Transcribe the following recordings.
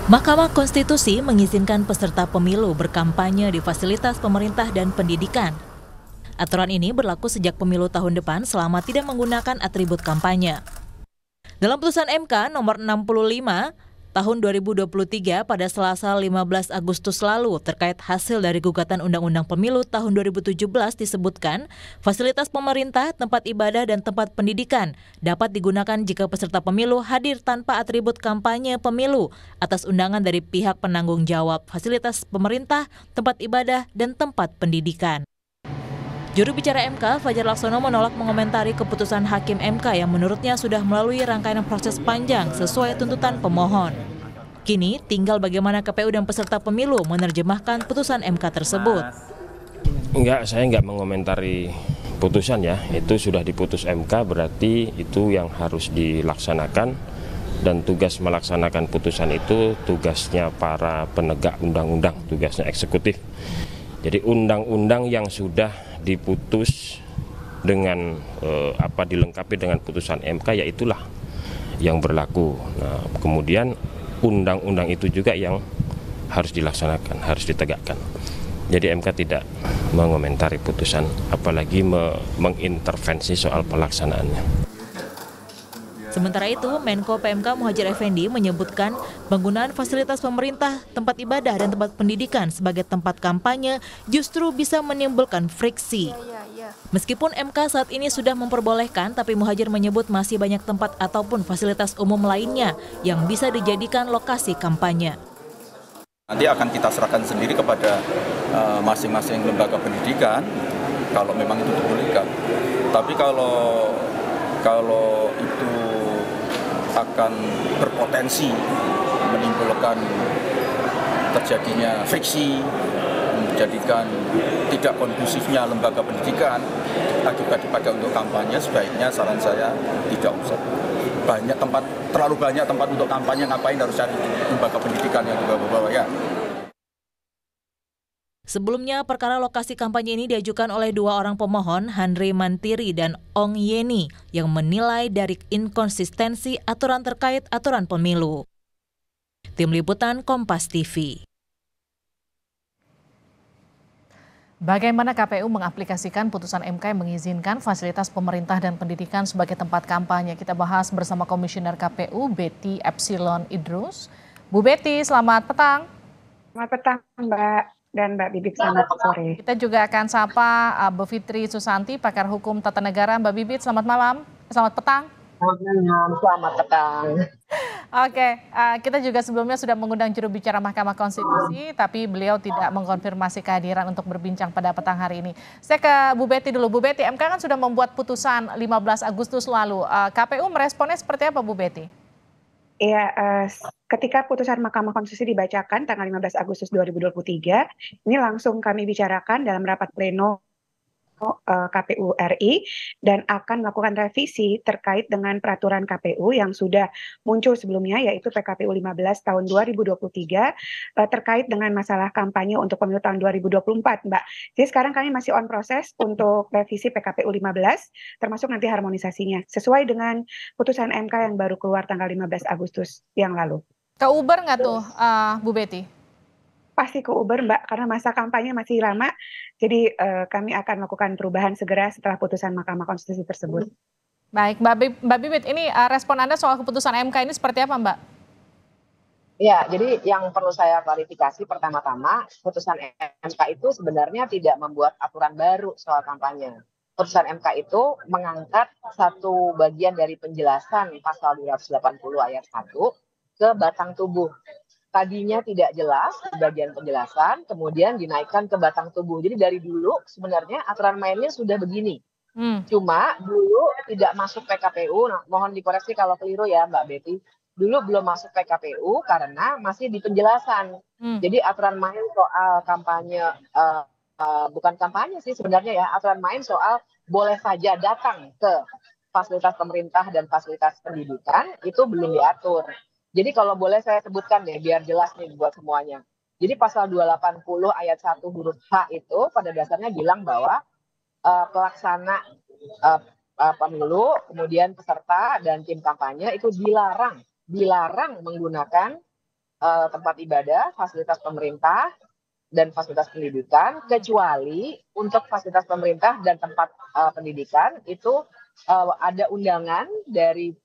Mahkamah Konstitusi mengizinkan peserta pemilu berkampanye di fasilitas pemerintah dan pendidikan. Aturan ini berlaku sejak pemilu tahun depan selama tidak menggunakan atribut kampanye. Dalam putusan MK nomor 65 tahun 2023 pada Selasa 15 Agustus lalu terkait hasil dari gugatan Undang-Undang Pemilu tahun 2017 disebutkan, fasilitas pemerintah, tempat ibadah, dan tempat pendidikan dapat digunakan jika peserta pemilu hadir tanpa atribut kampanye pemilu atas undangan dari pihak penanggung jawab fasilitas pemerintah, tempat ibadah, dan tempat pendidikan. Juru bicara MK, Fajar Laksono, menolak mengomentari keputusan Hakim MK yang menurutnya sudah melalui rangkaian proses panjang sesuai tuntutan pemohon. Kini tinggal bagaimana KPU dan peserta pemilu menerjemahkan putusan MK tersebut. Saya enggak mengomentari putusan ya, itu sudah diputus MK berarti itu yang harus dilaksanakan dan tugas melaksanakan putusan itu tugasnya para penegak undang-undang, tugasnya eksekutif. Jadi undang-undang yang sudah diputus dengan dilengkapi dengan putusan MK ya itulah yang berlaku. Nah, kemudian undang-undang itu juga yang harus dilaksanakan, harus ditegakkan. Jadi MK tidak mengomentari putusan, apalagi mengintervensi soal pelaksanaannya. Sementara itu, Menko PMK Muhadjir Effendi menyebutkan penggunaan fasilitas pemerintah, tempat ibadah, dan tempat pendidikan sebagai tempat kampanye justru bisa menimbulkan friksi. Meskipun MK saat ini sudah memperbolehkan, tapi Muhadjir menyebut masih banyak tempat ataupun fasilitas umum lainnya yang bisa dijadikan lokasi kampanye. Nanti akan kita serahkan sendiri kepada masing-masing lembaga pendidikan kalau memang itu dibolehkan. Tapi kalau itu akan berpotensi menimbulkan terjadinya friksi, menjadikan tidak kondusifnya lembaga pendidikan akibat dipakai untuk kampanye, sebaiknya saran saya tidak usah. Terlalu banyak tempat untuk kampanye, ngapain harus cari lembaga pendidikan yang di bawah-bawah ya. Sebelumnya, perkara lokasi kampanye ini diajukan oleh dua orang pemohon, Handre Mantiri dan Ong Yeni, yang menilai dari inkonsistensi aturan terkait aturan pemilu. Tim Liputan Kompas TV. Bagaimana KPU mengaplikasikan putusan MK yang mengizinkan fasilitas pemerintah dan pendidikan sebagai tempat kampanye? Kita bahas bersama Komisioner KPU, Betty Epsilon Idrus. Bu Betty, selamat petang. Selamat petang, Mbak. Dan Mbak Bibit, selamat sore. Kita juga akan sapa Bu Fitri Susanti, pakar hukum tata negara. Mbak Bibit, selamat malam, selamat petang. Selamat petang. Oke, kita juga sebelumnya sudah mengundang juru bicara Mahkamah Konstitusi, tapi beliau tidak mengkonfirmasi kehadiran untuk berbincang pada petang hari ini. Saya ke Bu Betty dulu. Bu Betty, MK kan sudah membuat putusan 15 Agustus lalu. KPU meresponnya seperti apa, Bu Betty? Iya, ketika putusan Mahkamah Konstitusi dibacakan tanggal 15 Agustus 2023, ini langsung kami bicarakan dalam rapat pleno KPU RI dan akan melakukan revisi terkait dengan peraturan KPU yang sudah muncul sebelumnya, yaitu PKPU 15 tahun 2023 terkait dengan masalah kampanye untuk pemilu tahun 2024, Mbak. Jadi sekarang kami masih on proses untuk revisi PKPU 15, termasuk nanti harmonisasinya, sesuai dengan putusan MK yang baru keluar tanggal 15 Agustus yang lalu. Ke Uber nggak tuh, Bu Betty? Pasti ke Uber, Mbak, karena masa kampanye masih lama, jadi kami akan melakukan perubahan segera setelah putusan Mahkamah Konstitusi tersebut. Baik, Mbak Bibit, ini respon Anda soal keputusan MK ini seperti apa, Mbak? Ya, jadi yang perlu saya klarifikasi pertama-tama, putusan MK itu sebenarnya tidak membuat aturan baru soal kampanye. Putusan MK itu mengangkat satu bagian dari penjelasan pasal 280 ayat 1 ke batang tubuh. Tadinya tidak jelas di bagian penjelasan, kemudian dinaikkan ke batang tubuh. Jadi dari dulu sebenarnya aturan mainnya sudah begini. Cuma dulu tidak masuk PKPU, mohon dikoreksi kalau keliru ya Mbak Betty. Dulu belum masuk PKPU karena masih di penjelasan. Jadi aturan main soal kampanye, bukan kampanye sih sebenarnya ya, aturan main soal boleh saja datang ke fasilitas pemerintah dan fasilitas pendidikan itu belum diatur. Jadi kalau boleh saya sebutkan deh biar jelas nih buat semuanya. Jadi pasal 280 ayat 1 huruf H itu pada dasarnya bilang bahwa pelaksana pemilu, kemudian peserta dan tim kampanye itu dilarang menggunakan tempat ibadah, fasilitas pemerintah, dan fasilitas pendidikan, kecuali untuk fasilitas pemerintah dan tempat pendidikan itu ada undangan dari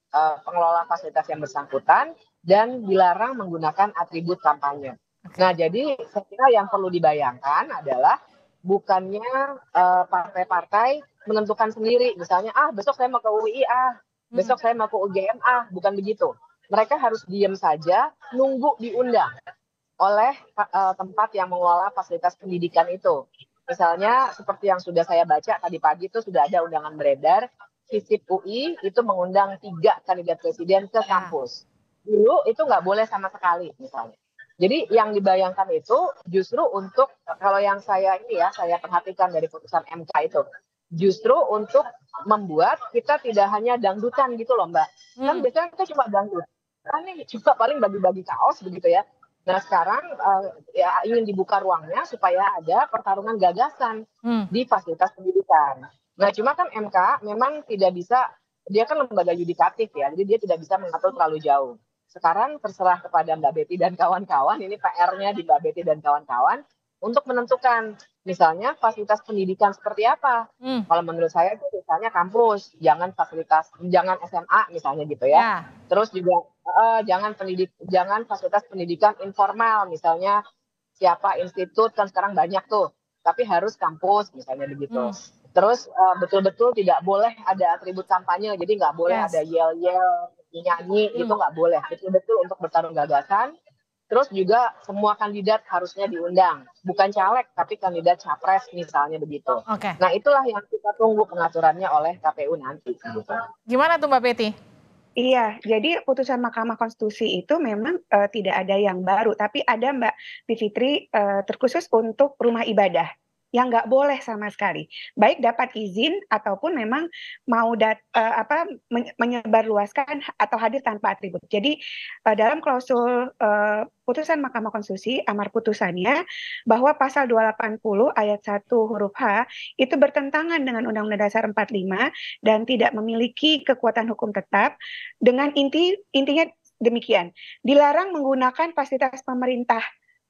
pengelola fasilitas yang bersangkutan dan dilarang menggunakan atribut kampanye. Nah, jadi saya kira yang perlu dibayangkan adalah bukannya partai-partai menentukan sendiri, misalnya besok saya mau ke UI besok saya mau ke UGM bukan begitu. Mereka harus diam saja, nunggu diundang oleh tempat yang mengelola fasilitas pendidikan itu. Misalnya seperti yang sudah saya baca tadi pagi itu sudah ada undangan beredar, FISIP UI itu mengundang 3 kandidat presiden ke kampus. Dulu itu nggak boleh sama sekali misalnya. Jadi yang dibayangkan itu justru untuk, kalau yang saya perhatikan dari putusan MK itu, justru untuk membuat kita tidak hanya dangdutan gitu loh Mbak. Kan biasanya kita cuma dangdutan nih, cuma paling bagi-bagi kaos begitu ya. Nah sekarang ingin dibuka ruangnya supaya ada pertarungan gagasan di fasilitas pendidikan. Nah cuma kan MK memang tidak bisa, dia kan lembaga yudikatif ya, jadi dia tidak bisa mengatur terlalu jauh. Sekarang terserah kepada Mbak Betty dan kawan-kawan, ini PR-nya di Mbak Betty dan kawan-kawan, untuk menentukan misalnya fasilitas pendidikan seperti apa. Kalau menurut saya itu misalnya kampus, jangan SMA misalnya gitu ya. Terus juga jangan fasilitas pendidikan informal, misalnya siapa institut kan sekarang banyak tuh, tapi harus kampus misalnya begitu. Terus betul-betul tidak boleh ada atribut kampanye, jadi nggak boleh ada yel-yel, nyanyi, itu nggak boleh. Betul-betul untuk bertarung gagasan. Terus juga semua kandidat harusnya diundang, bukan caleg tapi kandidat capres misalnya begitu. Nah itulah yang kita tunggu pengaturannya oleh KPU nanti. Gitu. Gimana tuh Mbak Betty? Iya, jadi putusan Mahkamah Konstitusi itu memang tidak ada yang baru, tapi ada Mbak Bivitri terkhusus untuk rumah ibadah yang nggak boleh sama sekali, baik dapat izin ataupun memang mau menyebarluaskan atau hadir tanpa atribut. Jadi dalam klausul putusan Mahkamah Konstitusi, amar putusannya bahwa pasal 280 ayat 1 huruf H itu bertentangan dengan Undang-Undang Dasar 45 dan tidak memiliki kekuatan hukum tetap, dengan intinya demikian. Dilarang menggunakan fasilitas pemerintah,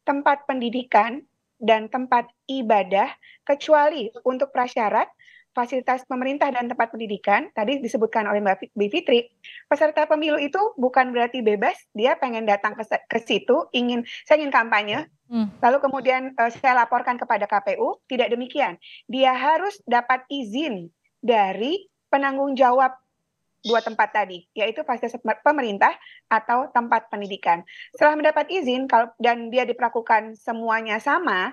tempat pendidikan, dan tempat ibadah kecuali untuk prasyarat fasilitas pemerintah dan tempat pendidikan. Tadi disebutkan oleh Mbak Bivitri, peserta pemilu itu bukan berarti bebas, dia pengen datang ke situ, saya ingin kampanye, lalu kemudian saya laporkan kepada KPU, tidak demikian. Dia harus dapat izin dari penanggung jawab 2 tempat tadi, yaitu fasilitas pemerintah atau tempat pendidikan. Setelah mendapat izin, dan dia diperlakukan semuanya sama,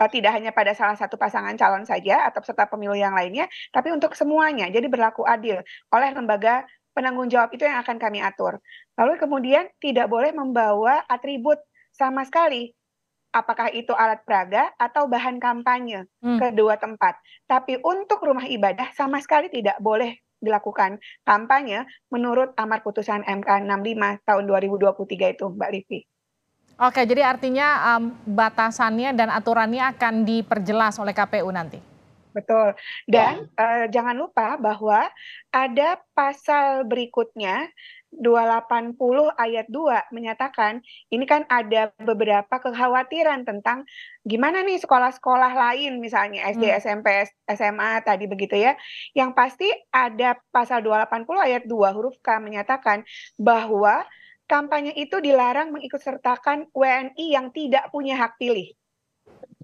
tidak hanya pada salah satu pasangan calon saja atau peserta pemilu yang lainnya, tapi untuk semuanya, jadi berlaku adil oleh lembaga penanggung jawab itu yang akan kami atur. Lalu kemudian tidak boleh membawa atribut sama sekali, apakah itu alat peraga atau bahan kampanye ke 2 tempat. Tapi untuk rumah ibadah sama sekali tidak boleh dilakukan kampanye menurut amar putusan MK 65 tahun 2023 itu, Mbak Livi. Oke, jadi artinya batasannya dan aturannya akan diperjelas oleh KPU nanti. Betul. Dan jangan lupa bahwa ada pasal berikutnya 280 ayat 2 menyatakan ini kan ada beberapa kekhawatiran tentang gimana nih sekolah-sekolah lain misalnya SD, SMP, SMA tadi begitu ya. Yang pasti ada pasal 280 ayat 2 huruf K menyatakan bahwa kampanye itu dilarang mengikutsertakan WNI yang tidak punya hak pilih.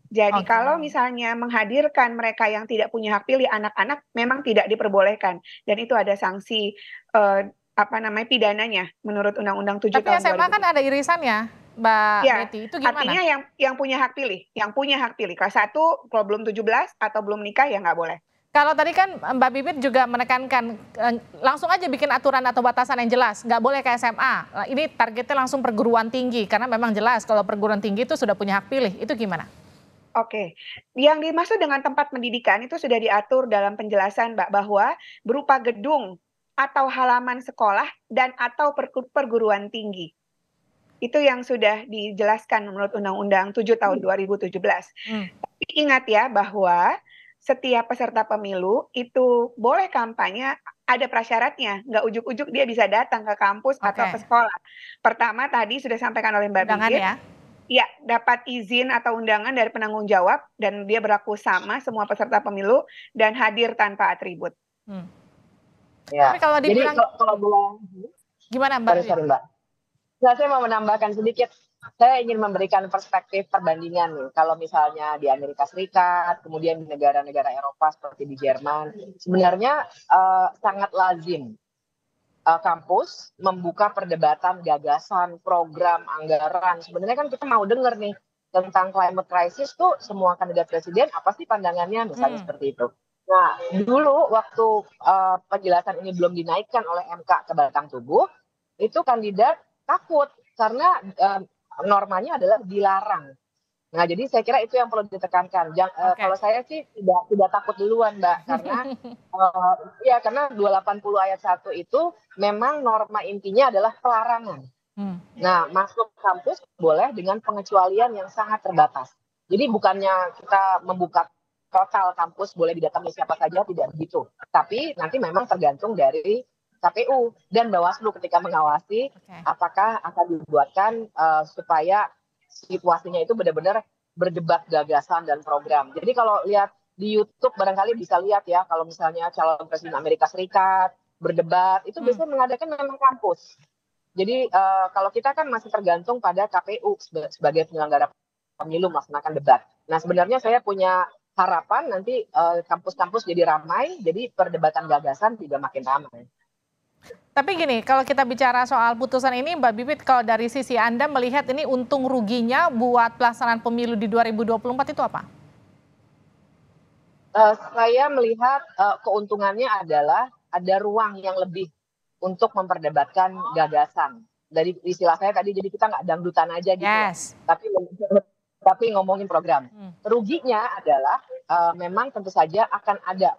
Jadi kalau misalnya menghadirkan mereka yang tidak punya hak pilih, anak-anak memang tidak diperbolehkan. Dan itu ada sanksi pidananya menurut Undang-Undang 7 Tapi tahun 2000. Tapi SMA kan ada irisannya, Mbak Betty. Itu gimana? Artinya yang punya hak pilih, kelas 1 kalau belum 17 atau belum nikah ya nggak boleh. Kalau tadi kan Mbak Bibit juga menekankan langsung aja bikin aturan atau batasan yang jelas, nggak boleh ke SMA. Ini targetnya langsung perguruan tinggi, karena memang jelas kalau perguruan tinggi itu sudah punya hak pilih. Itu gimana? Oke, yang dimaksud dengan tempat pendidikan itu sudah diatur dalam penjelasan Mbak, bahwa berupa gedung atau halaman sekolah dan atau perguruan tinggi. Itu yang sudah dijelaskan menurut Undang-Undang 7 tahun 2017. Tapi ingat ya bahwa setiap peserta pemilu itu boleh kampanye, ada prasyaratnya, nggak ujuk-ujuk dia bisa datang ke kampus atau ke sekolah. Pertama tadi sudah disampaikan oleh Mbak Undangan Bibit, ya? ya dapat izin atau undangan dari penanggung jawab dan dia berlaku sama semua peserta pemilu dan hadir tanpa atribut. Ya. Tapi kalau Jadi dibilang kalau gimana Mbak? Sorry, Mbak. Nah, saya mau menambahkan sedikit. Saya ingin memberikan perspektif perbandingan nih. Kalau misalnya di Amerika Serikat, kemudian di negara-negara Eropa seperti di Jerman, sebenarnya sangat lazim kampus membuka perdebatan, gagasan, program, anggaran. Sebenarnya kan kita mau dengar nih tentang climate crisis tuh semua kandidat presiden apa sih pandangannya, misalnya seperti itu. Nah, dulu waktu penjelasan ini belum dinaikkan oleh MK ke batang tubuh, itu kandidat takut karena normanya adalah dilarang. Nah, jadi saya kira itu yang perlu ditekankan. Kalau saya sih tidak takut duluan, Mbak, karena ya karena 280 ayat 1 itu memang norma intinya adalah pelarangan. Nah, masuk kampus boleh dengan pengecualian yang sangat terbatas. Jadi bukannya kita membuka total kampus boleh didatangi siapa saja, tidak begitu. Tapi nanti memang tergantung dari KPU dan Bawaslu ketika mengawasi apakah akan dibuatkan supaya situasinya itu benar-benar berdebat gagasan dan program. Jadi kalau lihat di YouTube barangkali bisa lihat ya, kalau misalnya calon presiden Amerika Serikat berdebat, itu biasanya mengadakan memang kampus. Jadi kalau kita kan masih tergantung pada KPU sebagai penyelenggara pemilu melaksanakan debat. Nah, sebenarnya saya punya harapan nanti kampus-kampus jadi ramai, jadi perdebatan gagasan juga makin ramai. Tapi gini, kalau kita bicara soal putusan ini, Mbak Bibit, kalau dari sisi Anda melihat ini untung ruginya buat pelaksanaan pemilu di 2024 itu apa? Saya melihat keuntungannya adalah ada ruang yang lebih untuk memperdebatkan gagasan. Dari istilah saya tadi, jadi kita nggak dangdutan aja gitu, tapi ngomongin program. Ruginya adalah memang tentu saja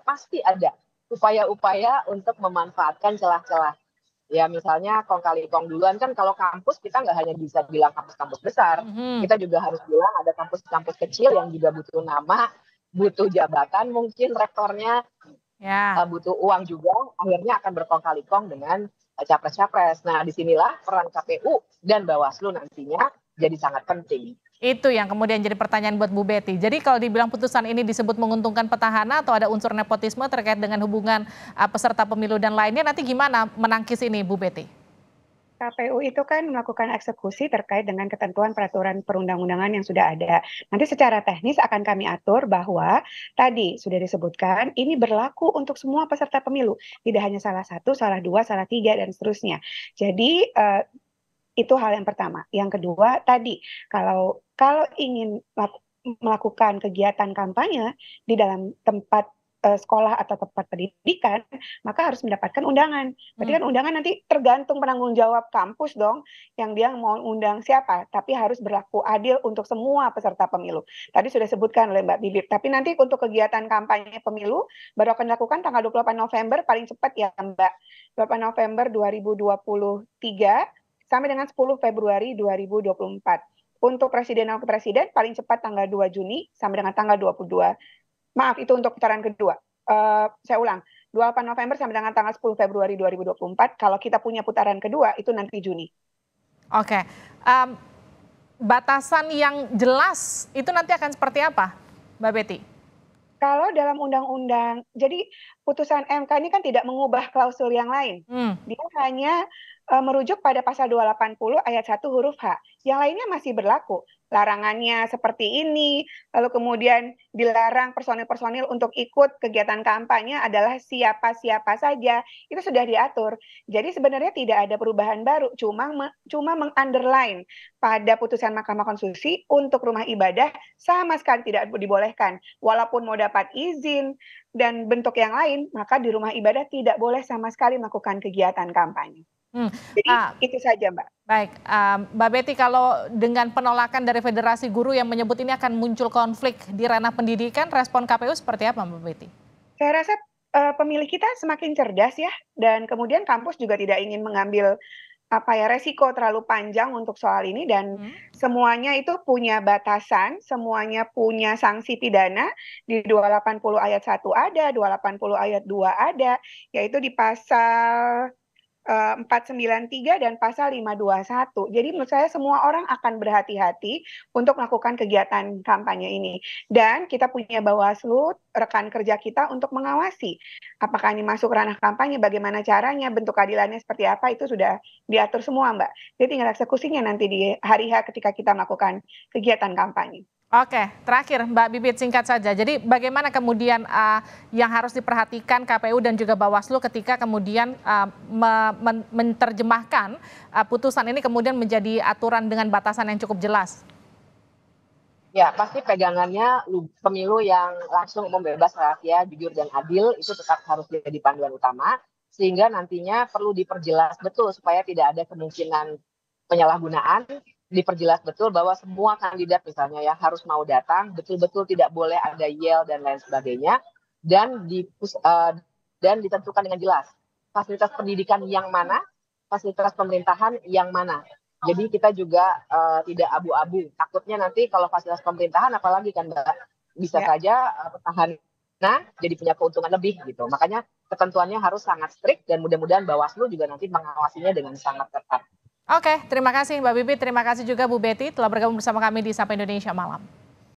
pasti ada upaya-upaya untuk memanfaatkan celah-celah. Ya misalnya kong kali kong duluan kan kalau kampus kita nggak hanya bisa bilang kampus-kampus besar, kita juga harus bilang ada kampus-kampus kecil yang juga butuh nama, butuh jabatan mungkin rektornya, butuh uang juga, akhirnya akan berkong kali kong dengan capres-capres. Nah disinilah peran KPU dan Bawaslu nantinya jadi sangat penting. Itu yang kemudian jadi pertanyaan buat Bu Betty. Jadi kalau dibilang putusan ini disebut menguntungkan petahana atau ada unsur nepotisme terkait dengan hubungan peserta pemilu dan lainnya, nanti gimana menangkis ini Bu Betty? KPU itu kan melakukan eksekusi terkait dengan ketentuan peraturan perundang-undangan yang sudah ada. Nanti secara teknis akan kami atur bahwa tadi sudah disebutkan ini berlaku untuk semua peserta pemilu. Tidak hanya salah satu, salah dua, salah tiga, dan seterusnya. Jadi itu hal yang pertama. Yang kedua tadi, kalau ingin melakukan kegiatan kampanye di dalam tempat sekolah atau tempat pendidikan, maka harus mendapatkan undangan. Berarti kan undangan nanti tergantung penanggung jawab kampus dong, yang dia mau undang siapa, tapi harus berlaku adil untuk semua peserta pemilu. Tadi sudah disebutkan oleh Mbak Bibip, tapi nanti untuk kegiatan kampanye pemilu baru akan dilakukan tanggal 28 November paling cepat ya Mbak, 28 November 2023 sampai dengan 10 Februari 2024. Untuk presiden dan wakil presiden paling cepat tanggal 2 Juni sampai dengan tanggal 22. Maaf, itu untuk putaran kedua. Saya ulang, 28 November sampai dengan tanggal 10 Februari 2024. Kalau kita punya putaran kedua, itu nanti Juni. Oke. Batasan yang jelas itu nanti akan seperti apa, Mbak Betty? Kalau dalam undang-undang, jadi putusan MK ini kan tidak mengubah klausul yang lain. Dia hanya merujuk pada pasal 280 ayat 1 huruf H. Yang lainnya masih berlaku. Larangannya seperti ini, lalu kemudian dilarang personil-personil untuk ikut kegiatan kampanye adalah siapa-siapa saja. Itu sudah diatur. Jadi sebenarnya tidak ada perubahan baru, cuma meng-underline pada putusan Mahkamah Konstitusi untuk rumah ibadah sama sekali tidak dibolehkan. Walaupun mau dapat izin dan bentuk yang lain, maka di rumah ibadah tidak boleh sama sekali melakukan kegiatan kampanye. Jadi itu saja Mbak. Baik, Mbak Betty, kalau dengan penolakan dari Federasi Guru yang menyebut ini akan muncul konflik di ranah pendidikan, respon KPU seperti apa Mbak Betty? Saya rasa pemilih kita semakin cerdas ya, dan kemudian kampus juga tidak ingin mengambil resiko terlalu panjang untuk soal ini dan semuanya itu punya batasan, semuanya punya sanksi pidana di 280 ayat 1 ada, 280 ayat 2 ada, yaitu di pasal 493 dan pasal 521. Jadi menurut saya semua orang akan berhati-hati untuk melakukan kegiatan kampanye ini. Dan kita punya Bawaslu, rekan kerja kita untuk mengawasi apakah ini masuk ranah kampanye, bagaimana caranya, bentuk keadilannya seperti apa, itu sudah diatur semua, Mbak. Jadi tinggal eksekusinya nanti di hari H ketika kita melakukan kegiatan kampanye. Oke, terakhir Mbak Bibit singkat saja. Jadi bagaimana kemudian yang harus diperhatikan KPU dan juga Bawaslu ketika kemudian menerjemahkan putusan ini kemudian menjadi aturan dengan batasan yang cukup jelas? Ya, pasti pegangannya pemilu yang langsung umum, bebas, rahasia, jujur, dan adil itu tetap harus jadi panduan utama. Sehingga nantinya perlu diperjelas betul supaya tidak ada kemungkinan penyalahgunaan. Diperjelas betul bahwa semua kandidat misalnya ya harus mau datang, betul-betul tidak boleh ada yel dan lain sebagainya, dan ditentukan dengan jelas fasilitas pendidikan yang mana, fasilitas pemerintahan yang mana. Jadi kita juga tidak abu-abu. Takutnya nanti kalau fasilitas pemerintahan apalagi kan Mbak, bisa saja petahana jadi punya keuntungan lebih gitu. Makanya ketentuannya harus sangat strict dan mudah-mudahan Bawaslu juga nanti mengawasinya dengan sangat ketat. Oke, terima kasih Mbak Bibit, terima kasih juga Bu Betty telah bergabung bersama kami di Sapa Indonesia Malam.